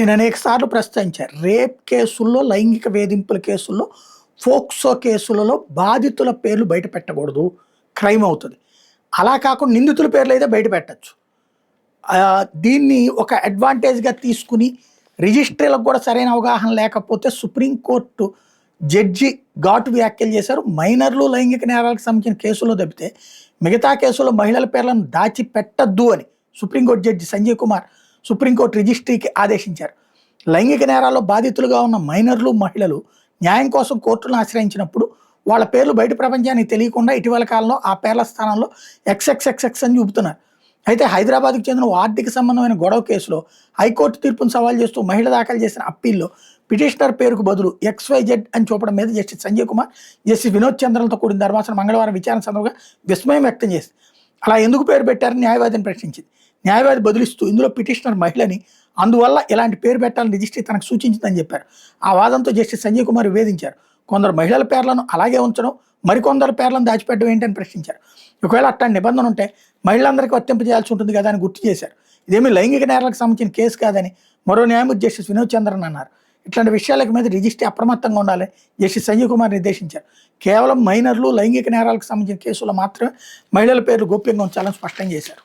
నేను అనేక సార్లు ప్రస్తావించాను. రేప్ కేసుల్లో, లైంగిక వేధింపుల కేసుల్లో, ఫోక్సో కేసులలో బాధితుల పేర్లు బయట పెట్టకూడదు. క్రైమ్ అవుతుంది. అలా కాకుండా నిందితుల పేర్లు అయితే బయట పెట్టచ్చు. దీన్ని ఒక అడ్వాంటేజ్‌గా తీసుకుని రిజిస్ట్రీలకు కూడా సరైన అవగాహన లేకపోతే సుప్రీంకోర్టు జడ్జి ఘాటు వ్యాఖ్యలు చేశారు. మైనర్లు లైంగిక నేరాలకు సంబంధించిన కేసుల్లో తప్పితే మిగతా కేసుల్లో మహిళల పేర్లను దాచిపెట్టద్దు అని supreme court judge Sanjay Kumar supreme court రిజిస్ట్రీకి ఆదేశించారు. లైంగిక నేరాల్లో బాధితులుగా ఉన్న మైనర్లు, మహిళలు న్యాయం కోసం కోర్టులను ఆశ్రయించినప్పుడు వాళ్ళ పేర్లు బయట ప్రపంచానికి తెలియకుండా ఇటీవల కాలంలో ఆ పేర్ల స్థానంలో ఎక్స్ఎక్స్ఎక్స్ఎక్స్ అని చూపుతున్నారు. అయితే హైదరాబాద్కు చెందిన ఆర్థిక సంబంధమైన గొడవ కేసులో హైకోర్టు తీర్పును సవాల్ చేస్తూ మహిళ దాఖలు చేసిన అప్పీల్లో పిటిషనర్ పేరుకు బదులు XYZ అని చూపడం మీద జస్టిస్ సంజయ్ కుమార్, జస్టిస్ వినోద్ చంద్రలతో కూడిన ధర్మాసనం మంగళవారం విచారణ సందర్భంగా విస్మయం వ్యక్తం చేసింది. అలా ఎందుకు పేరు పెట్టారని న్యాయవాదిని ప్రశ్నించింది. న్యాయవాది బదులిస్తూ ఇందులో పిటిషనర్ మహిళని, అందువల్ల ఇలాంటి పేరు పెట్టాలని రిజిస్ట్రీ తనకు సూచించిందని చెప్పారు. ఆ వాదంతో జస్టిస్ సంజయ్ కుమార్ వివేదించారు. కొందరు మహిళల పేర్లను అలాగే ఉంచడం, మరికొందరు పేర్లను దాచిపెట్టడం ఏంటని ప్రశ్నించారు. ఒకవేళ అట్లాంటి నిబంధన ఉంటే మహిళలందరికీ వర్తింపజేయాల్సి ఉంటుంది కదా అని గుర్తు చేశారు. ఇదేమీ లైంగిక నేరాలకు సంబంధించిన కేసు కాదని మరో న్యాయమూర్తి జస్టిస్ వినోద్ చంద్రన్ అన్నారు. ఇట్లాంటి విషయాలకు మీద రిజిస్ట్రీ అప్రమత్తంగా ఉండాలి జస్టిస్ సంజయ్ కుమార్ నిర్దేశించారు. కేవలం మైనర్లు, లైంగిక నేరాలకు సంబంధించిన కేసుల్లో మాత్రమే మహిళల పేర్లు గోప్యంగా ఉంచాలని స్పష్టం చేశారు.